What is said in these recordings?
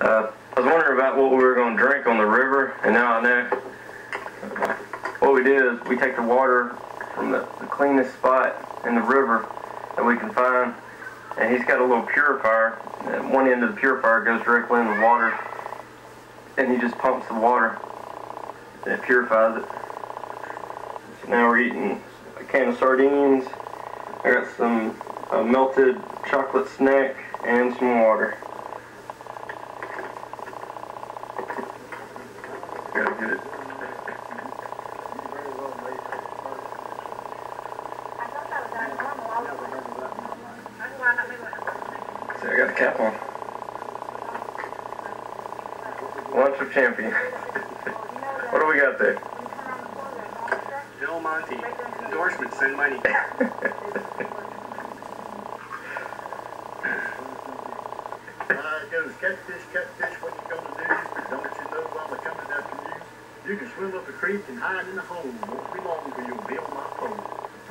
I was wondering about what we were going to drink on the river, and now I know. What we do is we take the water from the cleanest spot in the river that we can find, and he's got a little purifier. And one end of the purifier goes directly in the water, and he just pumps the water, and it purifies it. So now we're eating a can of sardines. I got some melted chocolate snack and some water. Gotta get it. See, I got the cap on. Lunch of champion. What do we got there? Del Monte. Endorsement, send money. Goes catfish, what you gonna do? Don't you know while they're coming after you? You can swim up a creek and hide in a hole. Won't be long till you'll be on my pole.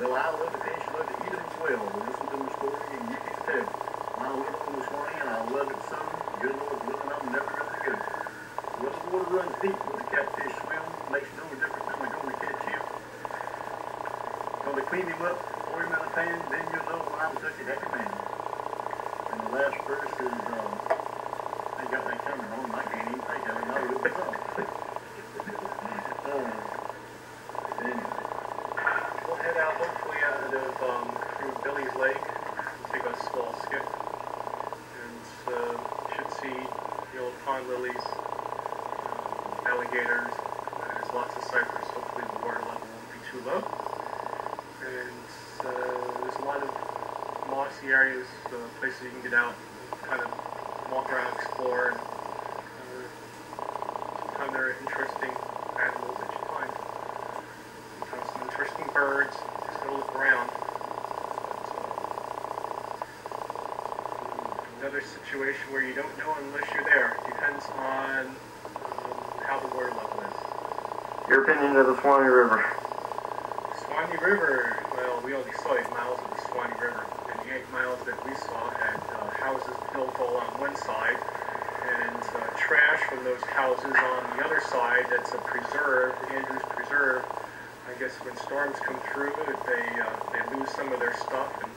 Well, I love the fish, love to eat it as well. Listen to my story and you can tell. I went on this morning and I love it some. Good Lord willing, I'm never gonna go. Well, the water runs deep when the catfish swim. Makes no difference when they're gonna catch him. Gonna clean him up, pour him in a pan, then you'll know why I'm such a happy man. And the last verse is, I got that camera on, I can't even think of it, I know it was up. Anyway. We'll head out hopefully out of through Billy's Lake, take a small skip, and should see the old pond lilies, alligators. There's lots of cypress. Hopefully the water level won't be too low. And there's a lot of mossy areas, places you can get out, kind of walk around, explore, and sometimes there are interesting animals that you find. Sometimes some interesting birds, just gotta look around. But, another situation where you don't know unless you're there. Depends on how the water level is. Your opinion of the Swanee River? Swanee River, well, we only saw 8 miles of the Swanee River. And the 8 miles that we saw had houses built all on one side, and trash from those houses on the other side. That's a preserve, Andrews Preserve. I guess when storms come through, they lose some of their stuff, and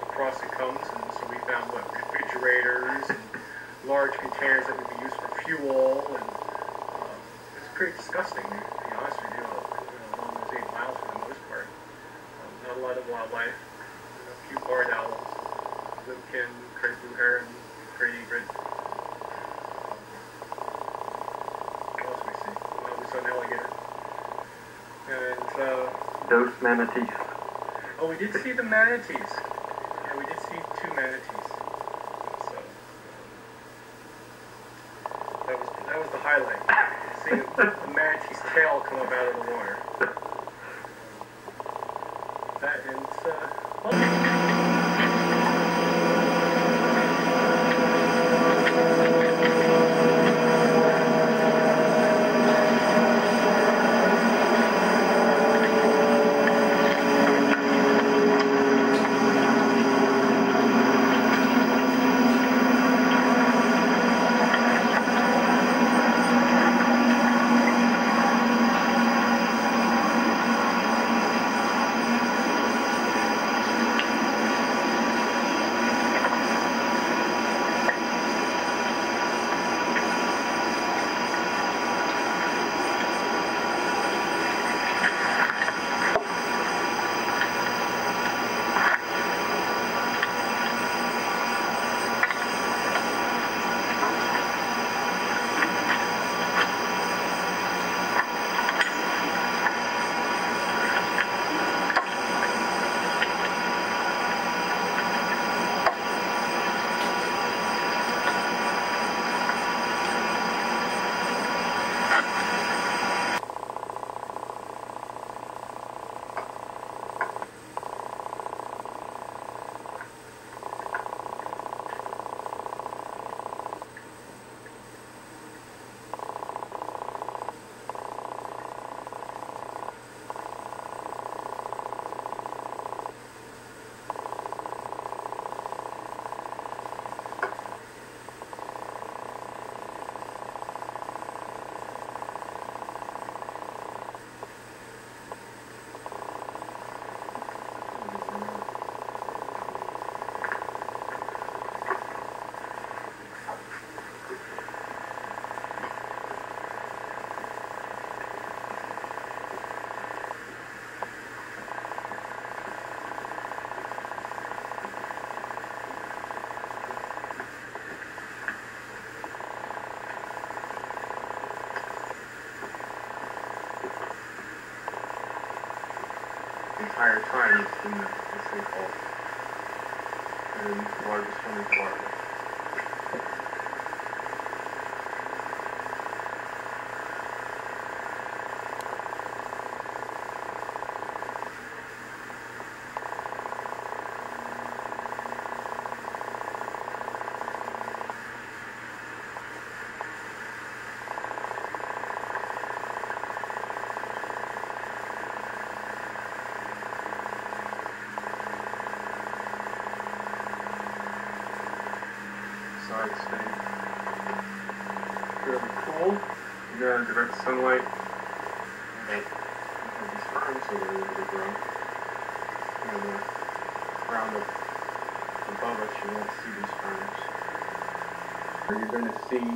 across it comes, and so we found, refrigerators and large containers that would be used for fuel, and it's pretty disgusting, to be honest with you, along those 8 miles for the most part. Not a lot of wildlife, a few barred owls, limpkin, great blue heron, great egret. What else we see? Well, we saw an alligator. And, Those manatees. oh, we did see the manatees. Yeah, we did see 2 manatees. So, that was the highlight. Seeing the manatee's tail come up out of the water. That and entire time it's been the sinkhole. And the water just running water. Sides stay fairly cool. You got direct sunlight. These ferns so they're able to grow. And the ground up above us, you won't see these ferns. You're going to see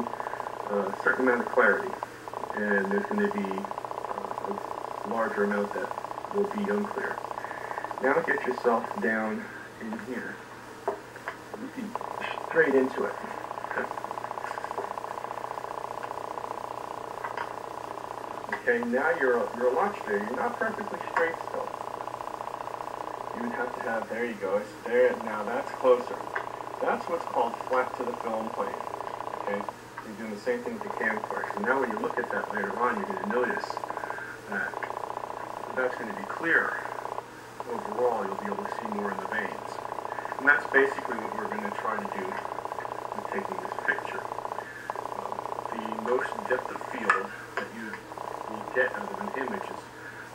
a certain amount of clarity, and there's going to be a larger amount that will be unclear. Now get yourself down in here. Straight into it. Okay, now you're a lot straighter. You're not perfectly straight still. You would have to have, there you go. There, now that's closer. That's what's called flat to the film plane. Okay? You're doing the same thing with the camcorder. So now when you look at that later on, you're going to notice that that's going to be clearer. Overall, you'll be able to see more in the veins. And that's basically what we're going to try to do with taking this picture. The most depth of field that you will get out of an image is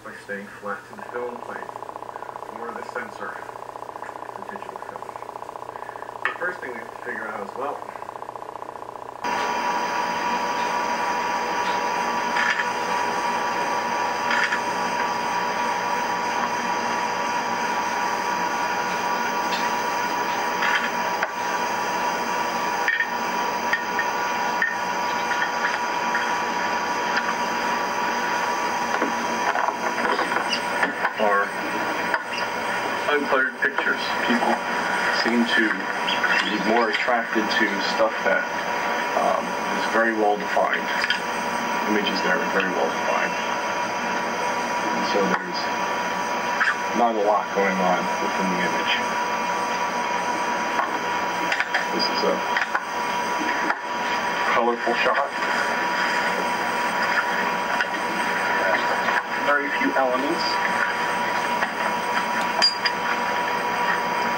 by staying flat to the film plane or the sensor, the digital film. The first thing we have to figure out as well are uncluttered pictures. People seem to be more attracted to stuff that is very well defined. Images that are very well defined. And so there's not a lot going on within the image. This is a colorful shot. Very few elements.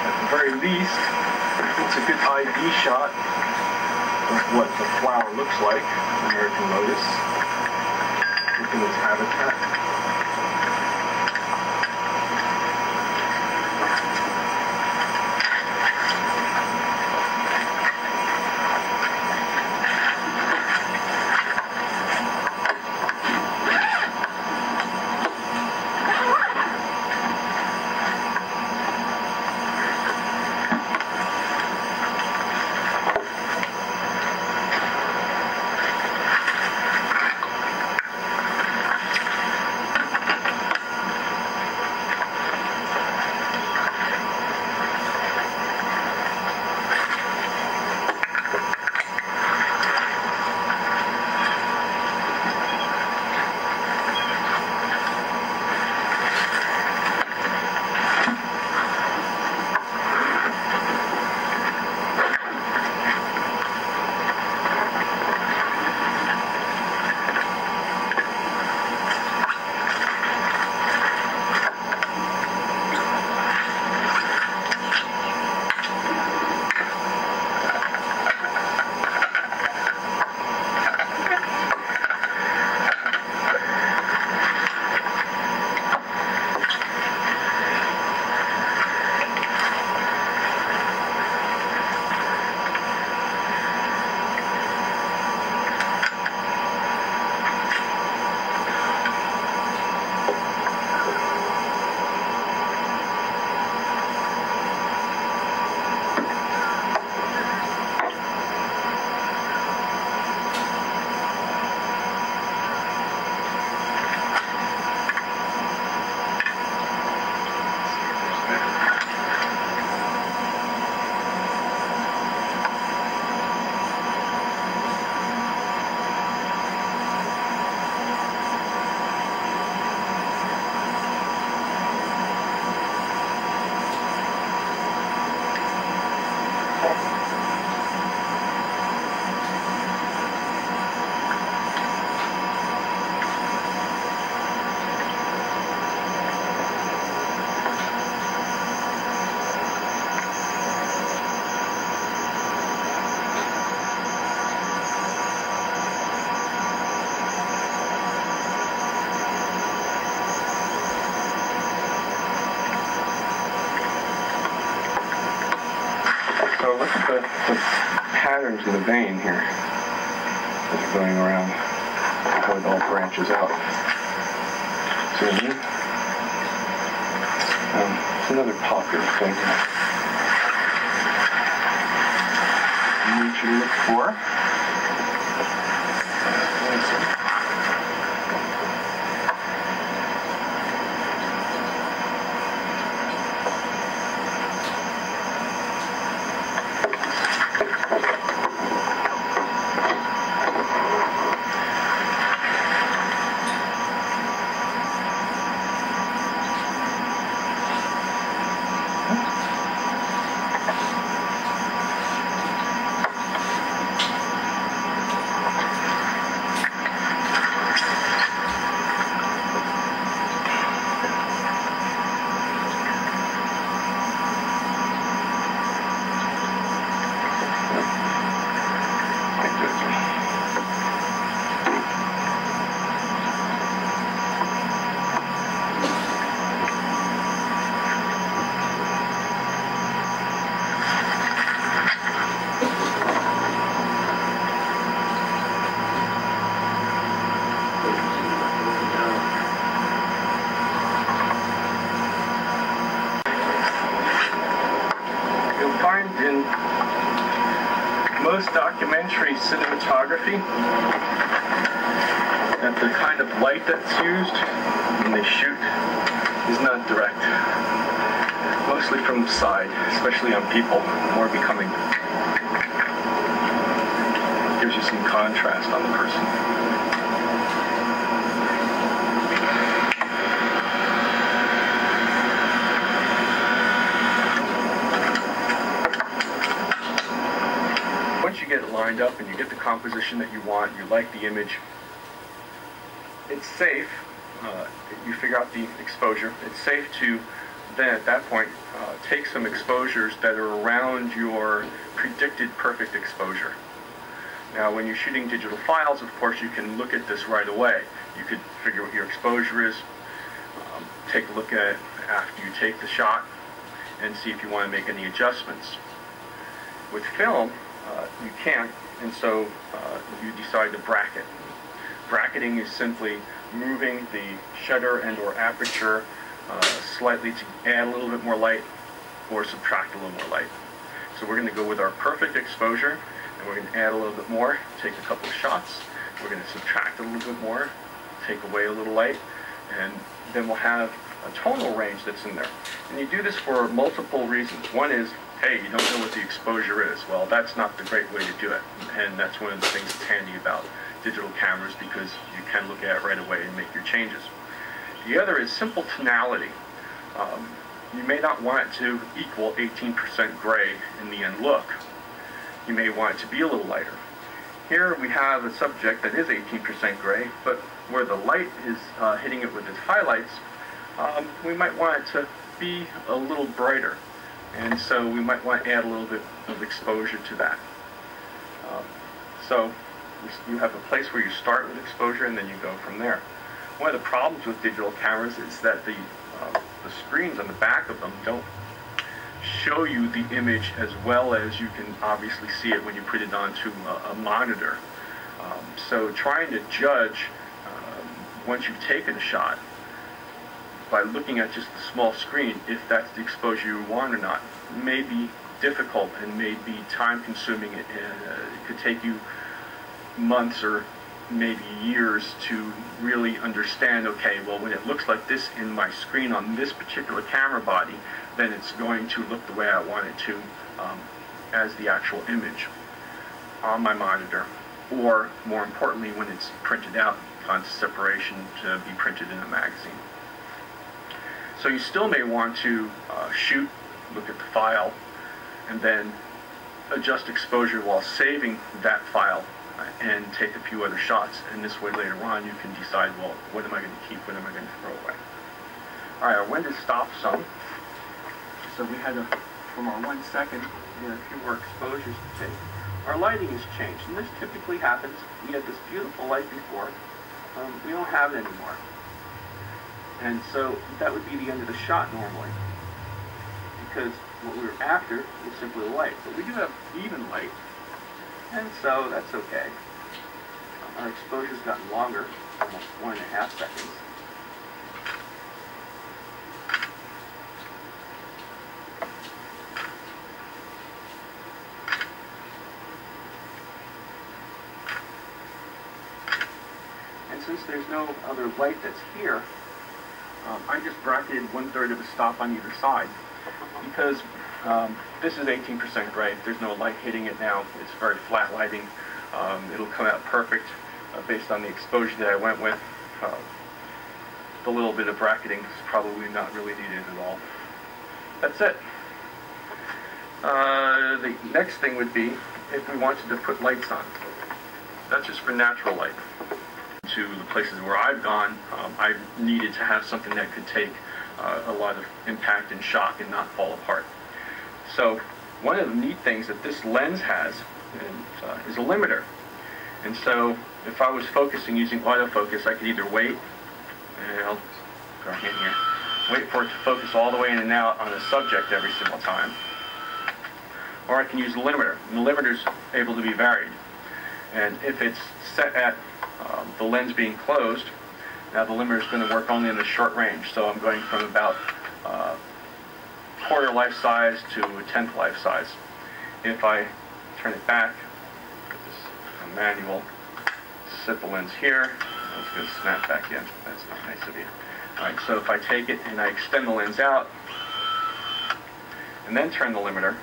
At the very least, it's a good ID shot of what the flower looks like, American lotus, within its habitat. cut the patterns in the vein here as we're going around how it all branches out. See what I mean? It's another popular thing you should look for. In most documentary cinematography that the kind of light that's used when they shoot is not direct. Mostly from the side, especially on people, more becoming. Gives you some contrast on the person. Once you get it lined up and you get the composition that you want, you like the image, it's safe, you figure out the exposure, it's safe to then at that point take some exposures that are around your predicted perfect exposure. Now when you're shooting digital files, of course you can look at this right away. You could figure what your exposure is, take a look at it after you take the shot and see if you want to make any adjustments. With film, you can't, and so you decide to bracket. Bracketing is simply moving the shutter and or aperture slightly to add a little bit more light or subtract a little more light. So we're going to go with our perfect exposure, and we're going to add a little bit more, take a couple of shots, we're going to subtract a little bit more, take away a little light, and then we'll have a tonal range that's in there. And you do this for multiple reasons. One is, hey, you don't know what the exposure is. Well, that's not the great way to do it. And that's one of the things that's handy about digital cameras, because you can look at it right away and make your changes. The other is simple tonality. You may not want it to equal 18% gray in the end look. You may want it to be a little lighter. Here we have a subject that is 18% gray, but where the light is hitting it with its highlights, we might want it to be a little brighter. And so we might want to add a little bit of exposure to that. So you have a place where you start with exposure and then you go from there. One of the problems with digital cameras is that the screens on the back of them don't show you the image as well as you can obviously see it when you put it onto a monitor. So trying to judge once you've taken a shot by looking at just the small screen if that's the exposure you want or not may be difficult and may be time consuming. It could take you months or maybe years to really understand, okay, well, when it looks like this in my screen on this particular camera body, then it's going to look the way I want it to as the actual image on my monitor, or more importantly, when it's printed out onto separation to be printed in a magazine. So you still may want to shoot, look at the file, and then adjust exposure while saving that file and take a few other shots. And this way later on you can decide, well, what am I going to keep, what am I going to throw away? All right, our wind has stopped some. So we had, from our 1 second, we had a few more exposures to take. Our lighting has changed, and this typically happens. We had this beautiful light before. We don't have it anymore. And so that would be the end of the shot normally, because What we were after is simply light, but we do have even light, and so that's okay. Our exposure's gotten longer, almost 1.5 seconds. And since there's no other light that's here, I just bracketed 1/3 of a stop on either side, because this is 18% bright. There's no light hitting it now. It's very flat lighting. It'll come out perfect based on the exposure that I went with. The little bit of bracketing is probably not really needed at all. That's it. The next thing would be if we wanted to put lights on. That's just for natural light. To the places where I've gone, I needed to have something that could take a lot of impact and shock and not fall apart. So one of the neat things that this lens has is a limiter. And so if I was focusing using autofocus, I could either wait, and I'll go in here, wait for it to focus all the way in and out on a subject every single time, or I can use the limiter. And the limiter's able to be varied. And if it's set at the lens being closed, now the limiter is going to work only in the short range. So I'm going from about quarter life size to a 1/10 life size. If I turn it back, put this manual, set the lens here, it's going to snap back in. That's not nice of you. Alright, so if I take it and I extend the lens out, and then turn the limiter,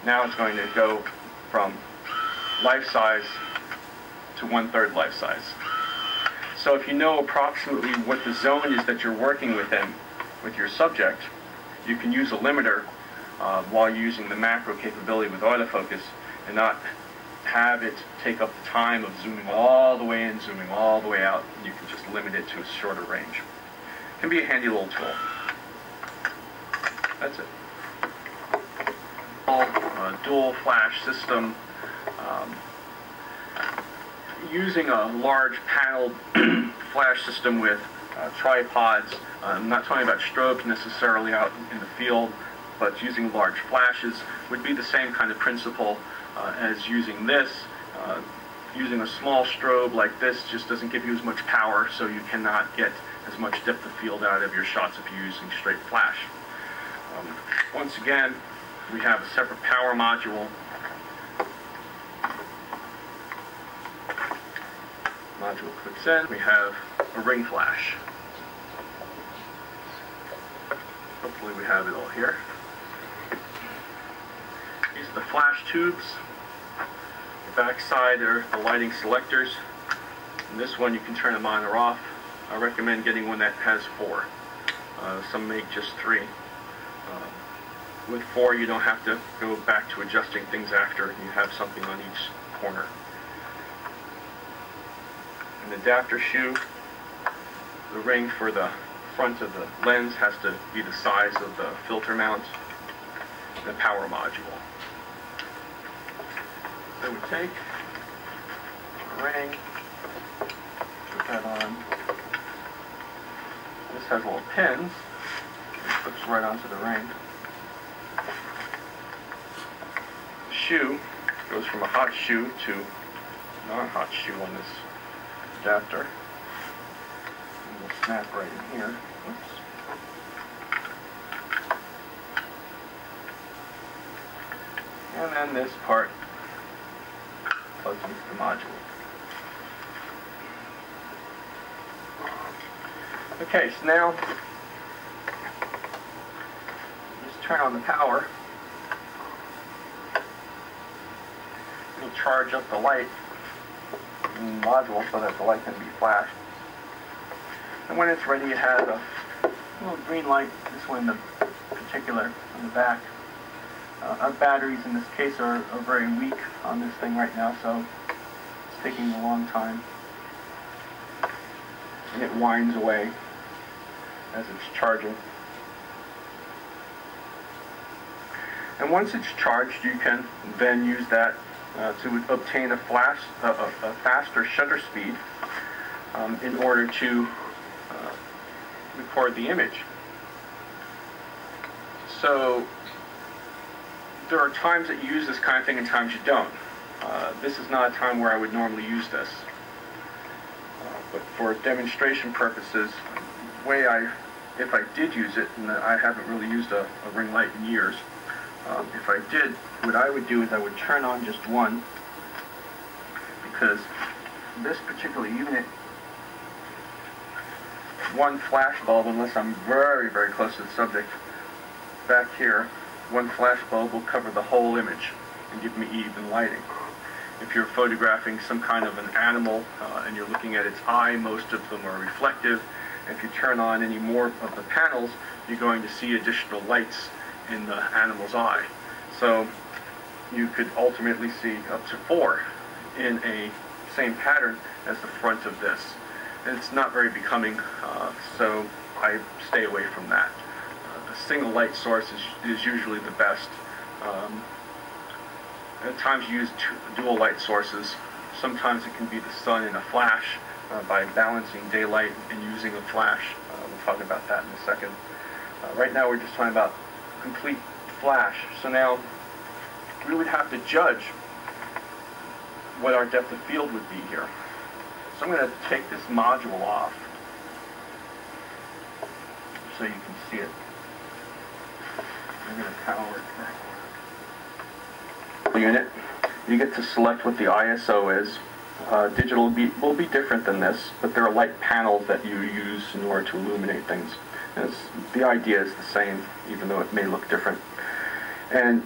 now it's going to go from life size to 1/3 life size. So if you know approximately what the zone is that you're working within with your subject, you can use a limiter while using the macro capability with autofocus and not have it take up the time of zooming all the way in, zooming all the way out. You can just limit it to a shorter range. It can be a handy little tool. That's it. Dual flash system. Using a large paneled flash system with tripods. I'm not talking about strobes necessarily out in the field, but using large flashes would be the same kind of principle as using this. Using a small strobe like this just doesn't give you as much power, so you cannot get as much depth of field out of your shots if you're using straight flash. Once again, we have a separate power module. Module clicks in, we have a ring flash. Hopefully we have it all here. These are the flash tubes. The back side are the lighting selectors. And this one you can turn them on or off. I recommend getting one that has 4. Some make just 3. With 4 you don't have to go back to adjusting things after. You have something on each corner. An adapter shoe. The ring for the front of the lens has to be the size of the filter mount. The power module. So we take a ring, put that on. This has little pins. It clips right onto the ring. The shoe goes from a hot shoe to non-hot shoe on this adapter. And we'll snap right in here. Oops. And then this part plugs into the module. Okay, so now just turn on the power. It'll charge up the light in the module so that the light can be flashed. And when it's ready, it has a little green light, this one in particular, on the back. Our batteries in this case are very weak on this thing right now, so it's taking a long time. And it winds away as it's charging. And once it's charged, you can then use that to obtain a faster shutter speed in order to record the image. So there are times that you use this kind of thing and times you don't. This is not a time where I would normally use this. But for demonstration purposes, if I did use it, and I haven't really used a ring light in years, if I did, what I would do is I would turn on just one, because this particular unit, one flash bulb, unless I'm very, very close to the subject, back here, one flash bulb will cover the whole image and give me even lighting. If you're photographing some kind of an animal and you're looking at its eye, most of them are reflective. If you turn on any more of the panels, you're going to see additional lights in the animal's eye. So you could ultimately see up to 4 in a same pattern as the front of this. And it's not very becoming, so I stay away from that. A single light source is usually the best. At times you use dual light sources. Sometimes it can be the sun and a flash by balancing daylight and using a flash. We'll talk about that in a second. Right now we're just talking about complete flash. So now we would have to judge what our depth of field would be here. So I'm going to take this module off so you can see it. I'm going to power it back. Unit, you get to select what the ISO is. Digital will be different than this, but there are light panels that you use in order to illuminate things. The idea is the same, even though it may look different. And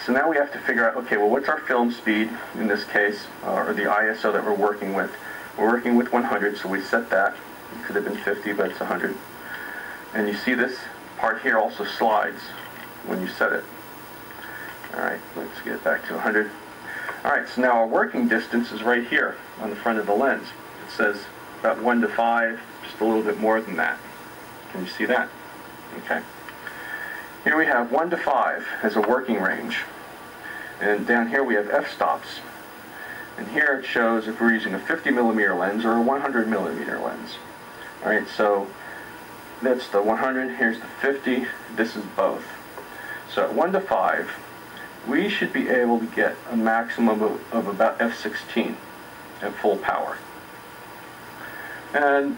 so now we have to figure out, okay, well, what's our film speed in this case, or the ISO that we're working with? We're working with 100, so we set that. It could have been 50, but it's 100. And you see this part here also slides when you set it. All right, let's get back to 100. All right, so now our working distance is right here on the front of the lens. It says about 1 to 5, just a little bit more than that. Can you see that? Okay. Here we have 1 to 5 as a working range. And down here we have f-stops. And here it shows if we're using a 50 millimeter lens or a 100 millimeter lens. All right, so that's the 100, here's the 50, this is both. So at 1 to 5, we should be able to get a maximum of about f16 at full power. And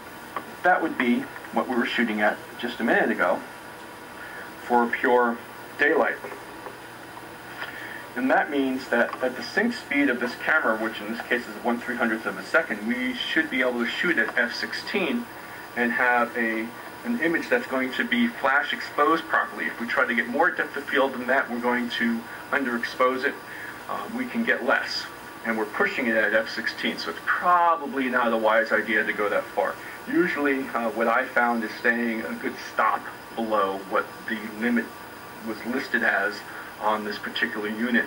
that would be what we were shooting at just a minute ago for pure daylight. And that means that at the sync speed of this camera, which in this case is 1/300th of a second, we should be able to shoot at f16 and have an image that's going to be flash exposed properly. If we try to get more depth of field than that, we're going to underexpose it. We can get less. And we're pushing it at f16, so it's probably not a wise idea to go that far. Usually what I found is staying a good stop below what the limit was listed as on this particular unit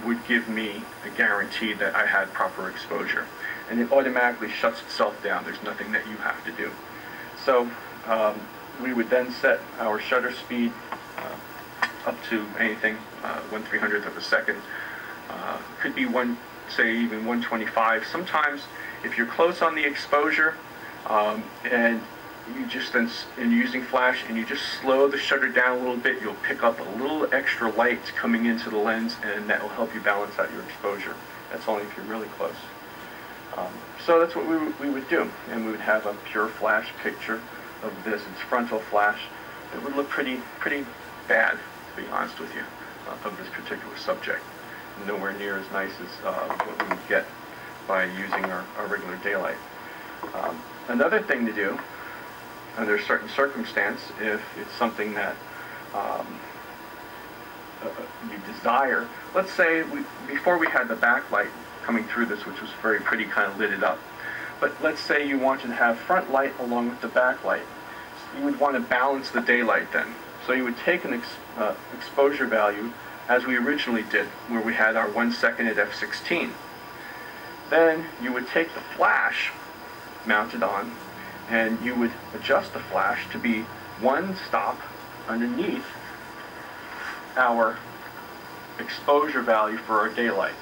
would give me a guarantee that I had proper exposure. And it automatically shuts itself down. There's nothing that you have to do. So we would then set our shutter speed up to anything 1/300th of a second. Could be say even 125. Sometimes if you're close on the exposure and you just then using flash and you just slow the shutter down a little bit, you'll pick up a little extra light coming into the lens, and that will help you balance out your exposure. That's only if you're really close. So that's what we would do, and we would have a pure flash picture of this. It's frontal flash. It would look pretty bad, to be honest with you, of this particular subject. Nowhere near as nice as what we would get by using our regular daylight. Another thing to do, under a certain circumstance, if it's something that you desire, let's say before we had the backlight coming through this, which was very pretty, kind of lit it up, but let's say you wanted to have front light along with the backlight. You would want to balance the daylight then. So you would take an exposure value, as we originally did, where we had our 1 second at f16. Then you would take the flash mounted on, and you would adjust the flash to be one stop underneath our exposure value for our daylight.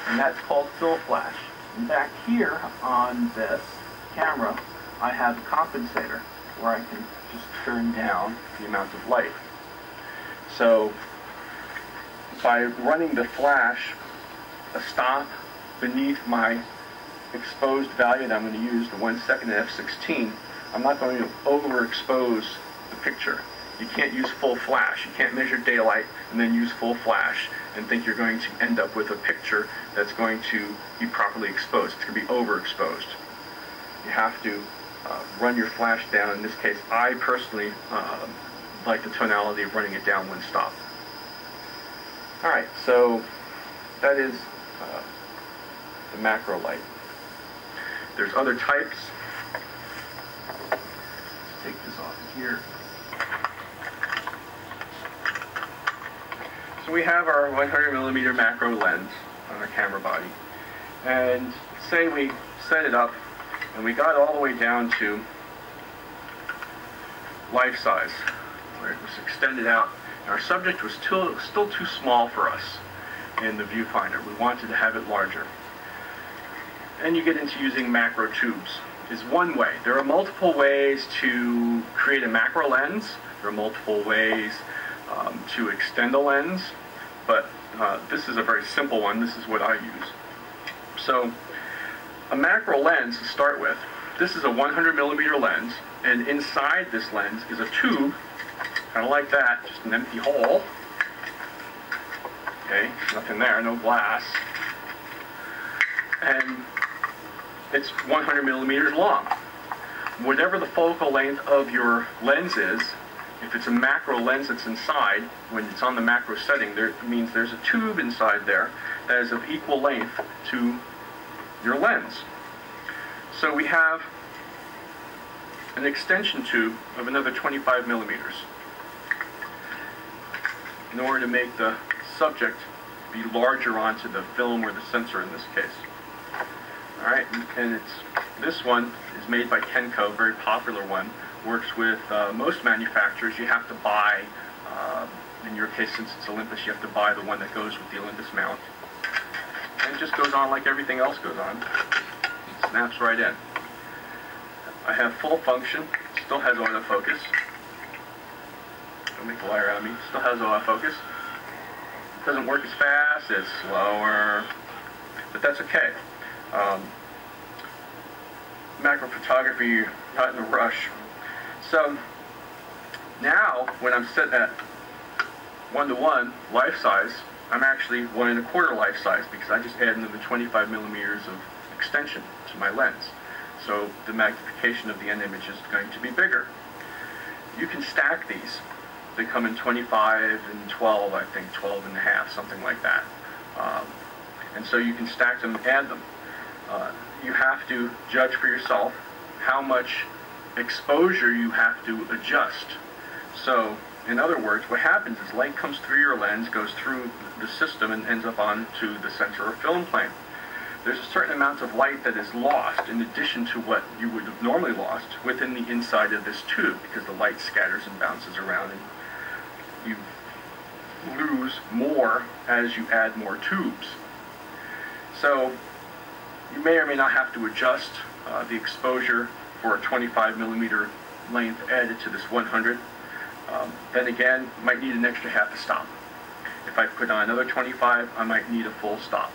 And that's called fill flash. And back here on this camera, I have a compensator where I can just turn down the amount of light. So by running the flash a stop beneath my exposed value that I'm going to use, the 1 second at f16, I'm not going to overexpose the picture. You can't use full flash. You can't measure daylight and then use full flash and think you're going to end up with a picture that's going to be properly exposed. It's going to be overexposed. You have to run your flash down. In this case, I personally like the tonality of running it down 1 stop. All right, so that is the macro light. There's other types. Let's take this off here. So we have our 100mm macro lens on our camera body. And say we set it up and we got all the way down to life size, where it was extended out. And our subject was still too small for us in the viewfinder. We wanted to have it larger. And you get into using macro tubes. Is one way. There are multiple ways to create a macro lens. There are multiple ways to extend a lens, but this is a very simple one. This is what I use. So a macro lens to start with. This is a 100mm lens, and inside this lens is a tube, kind of like that, just an empty hole. Okay, nothing there, no glass. And it's 100mm long. Whatever the focal length of your lens is, if it's a macro lens that's inside, when it's on the macro setting, it means there's a tube inside there that is of equal length to your lens. So we have an extension tube of another 25mm in order to make the subject be larger onto the film or the sensor in this case. All right, and this one is made by Turco, a very popular one. Works with most manufacturers. You have to buy, in your case since it's Olympus, you have to buy the one that goes with the Olympus mount. And it just goes on like everything else goes on. It snaps right in. I have full function, still has autofocus. Don't make a liar out of me. Still has autofocus. Doesn't work as fast, it's slower, but that's okay. Macro photography, you're not in a rush. So now, when I'm set at 1:1 life size, I'm actually 1 1/4 life size because I just added another 25mm of extension to my lens. So the magnification of the end image is going to be bigger. You can stack these. They come in 25 and 12, I think, 12.5, something like that. And so you can stack them and add them. You have to judge for yourself how much exposure you have to adjust. So, in other words, what happens is light comes through your lens, goes through the system, and ends up onto the sensor or film plane. There's a certain amount of light that is lost in addition to what you would have normally lost within the inside of this tube, because the light scatters and bounces around, and you lose more as you add more tubes. So you may or may not have to adjust the exposure for a 25mm length added to this 100. Then again, might need an extra half a stop. If I put on another 25, I might need a full stop.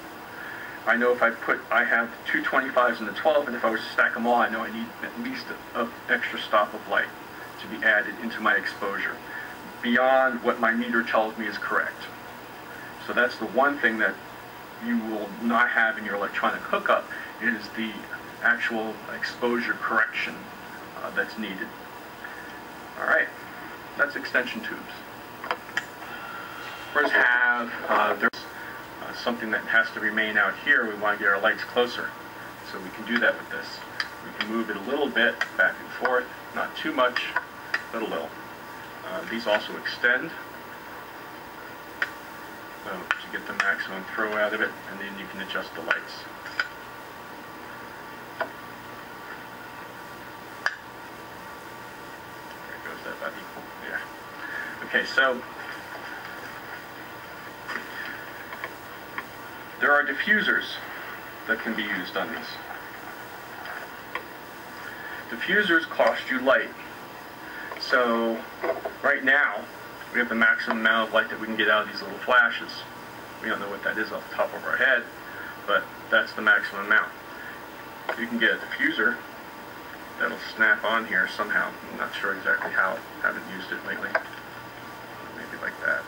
I know if I have two 25s and a 12, and if I was to stack them all, I know I need at least an extra stop of light to be added into my exposure, beyond what my meter tells me is correct. So that's the one thing that you will not have in your electronic hookup, is the actual exposure correction that's needed. All right, that's extension tubes. First there's something that has to remain out here. We want to get our lights closer, so we can do that with this. We can move it a little bit back and forth, not too much, but a little. These also extend, so to get the maximum throw out of it, and then you can adjust the lights. There goes that about equal. Yeah. Okay, so there are diffusers that can be used on these. Diffusers cost you light. So right now, we have the maximum amount of light that we can get out of these little flashes. We don't know what that is off the top of our head, but that's the maximum amount. You can get a diffuser that'll snap on here somehow. I'm not sure exactly how. I haven't used it lately. Maybe like that.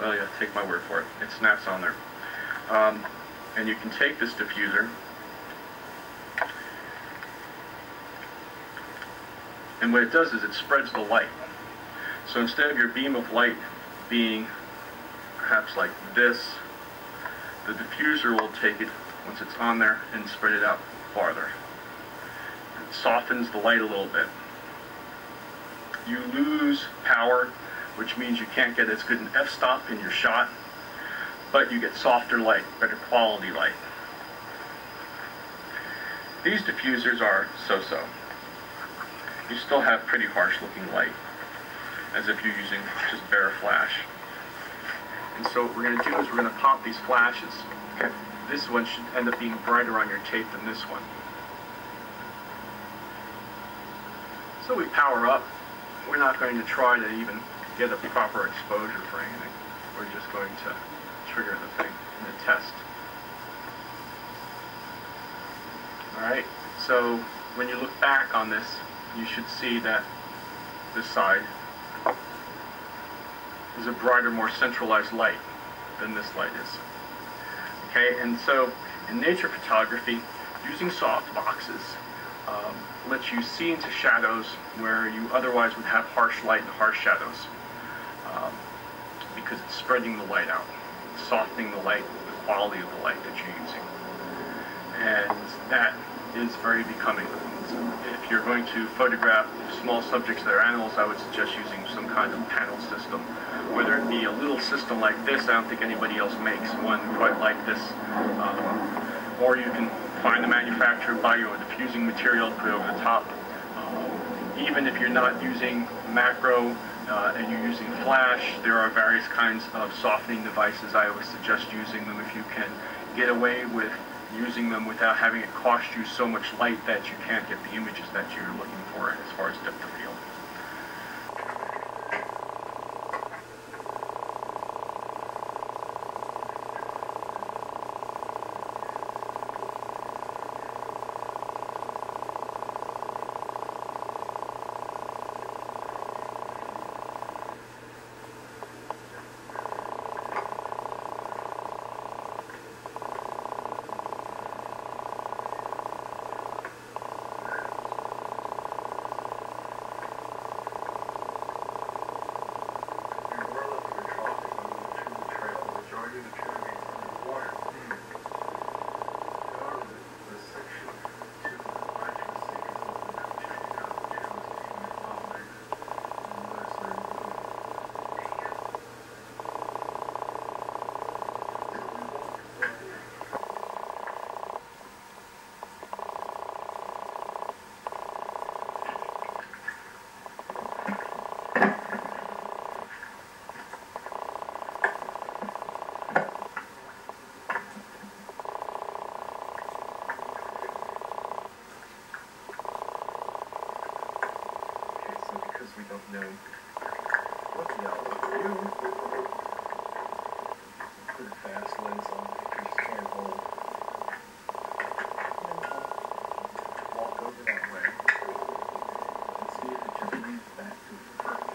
Well, yeah, take my word for it. It snaps on there. And you can take this diffuser and what it does is it spreads the light. So instead of your beam of light being perhaps like this, the diffuser will take it once it's on there and spread it out farther. It softens the light a little bit. You lose power, which means you can't get as good an f-stop in your shot, but you get softer light, better quality light. These diffusers are so-so. You still have pretty harsh looking light, as if you're using just bare flash. And so what we're going to do is we're going to pop these flashes. Okay. This one should end up being brighter on your tape than this one. So we power up. We're not going to try to even get a proper exposure for anything. We're just going to trigger the thing in a test. Alright, so when you look back on this, you should see that this side is a brighter, more centralized light than this light is. Okay, and so in nature photography, using soft boxes lets you see into shadows where you otherwise would have harsh light and harsh shadows, because it's spreading the light out, softening the light, the quality of the light that you're using. And that is very becoming. If you're going to photograph small subjects that are animals, I would suggest using some kind of panel system. Whether it be a little system like this, I don't think anybody else makes one quite like this. Or you can find the manufacturer, buy you a diffusing material, put it over the top. Even if you're not using macro and you're using flash, there are various kinds of softening devices. I always suggest using them if you can get away with using them without having it cost you so much light that you can't get the images that you're looking for as far as depth of field. We don't know what the outlook will do. Put a fast lens on it, you just can't hold. And we'll walk over that way and see if it just leads back to the perfect.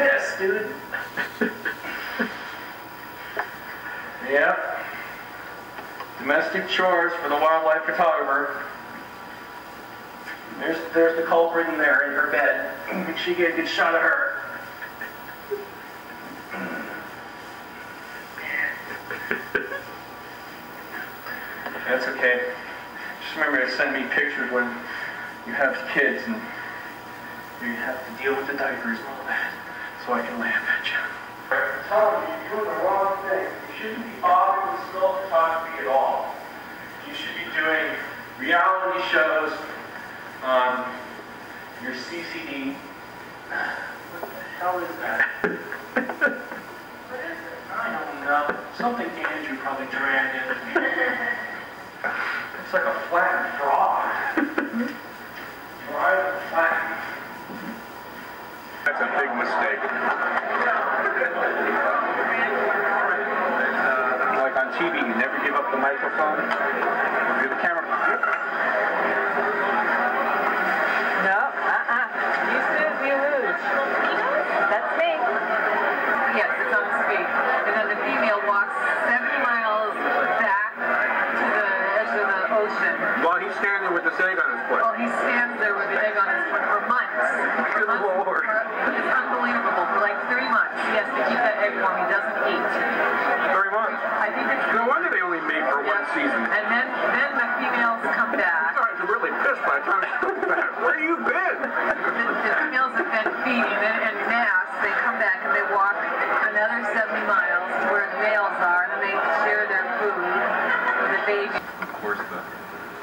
pissed, dude. Yep. Domestic chores for the wildlife photographer. There's the culprit in there in her bed. She get a good shot of her. That's okay. Just remember to send me pictures when you have kids and you have to deal with the diapers and all that, so I can laugh at you. I'm telling you, you're doing the wrong thing. You shouldn't be bothered with still photography at all. You should be doing reality shows on your CCD. What the hell is that? What is it? I don't know. Something Andrew probably dragged into me. It's like a flattened frog. Drive flattened. That's a big mistake. Like on TV, you never give up the microphone. Give the camera. No, you snooze, you lose. That's me. Yes, it's on speed. And then the female walks 70 miles back to the edge of the ocean. While he's standing with this egg on his foot. Well, he stands there with the egg on his foot for months. Good Lord. It's unbelievable. For like 3 months, he has to keep that egg warm. He doesn't eat. 3 months. I think it's... No wonder they only made for one season. And then the females come back. You guys are really pissed by the time I took that. Where you been? The females have been feeding and mass. They come back and they walk another 70 miles to where the males are, and then they share their food with the baby. Of course, the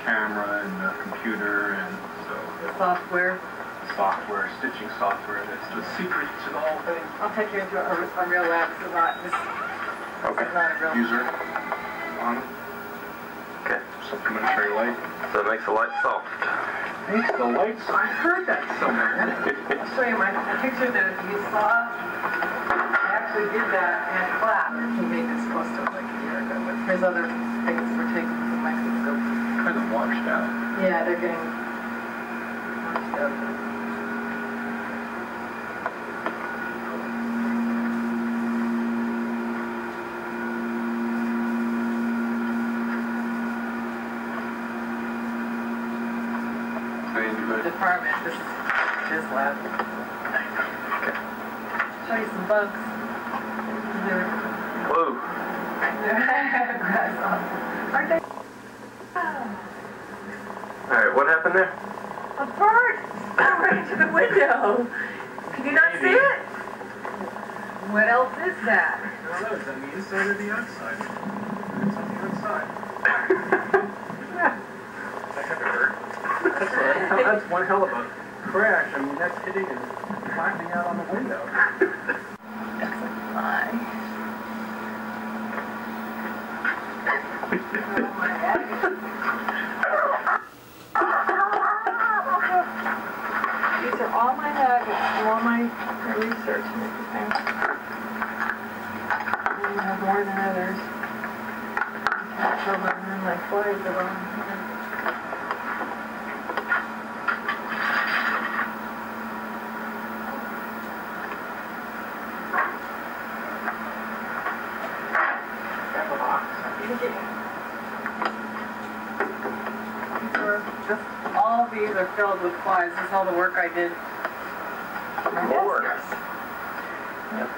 camera and the computer and so The software. software, stitching software. That's the secret to the whole thing. I'll take you into a real lab. So this Okay. is not a real... User on. Okay. Supplementary light. So it makes the light soft. Makes the lights. I heard that somewhere. I'll show you my picture that you saw. I actually did that in class. He made this poster like a year ago. But here's other things we're taking with the microscope. Kind of washed out. Yeah, they're getting washed out. Department. This is his lab. Show you some bugs. Whoa. Aren't they? Alright, what happened there? A bird flew right into the window. Can you not see it? What else is that? I don't know, is that the inside or the outside? It's on the outside. That kind of hurt. That's one hell of a crash. I mean, that's hitting and flattening out on the window. That's a fly. Oh my God. These are all my nuggets from all my research and everything. Some have more than others. Children and like flies are on here. All of these are filled with flies. This is all the work I did. Lord. Yep.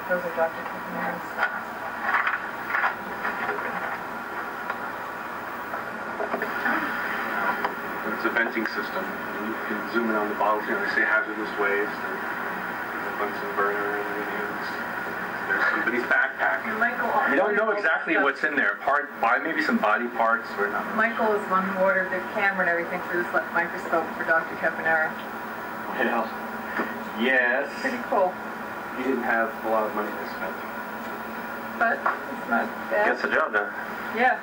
Those are Dr. Kipner's. It's a venting system. You can zoom in on the bottles. You know, they say hazardous waste and a Bunsen burner and everything. There's somebody's backpack. Michael, You don't know exactly what's in there. Maybe some body parts or not. Michael is one who ordered the camera and everything for this microscope for Dr. Caponera. Well, yes. Pretty cool. He didn't have a lot of money to spend. But it's not bad. Gets the job done. Yeah.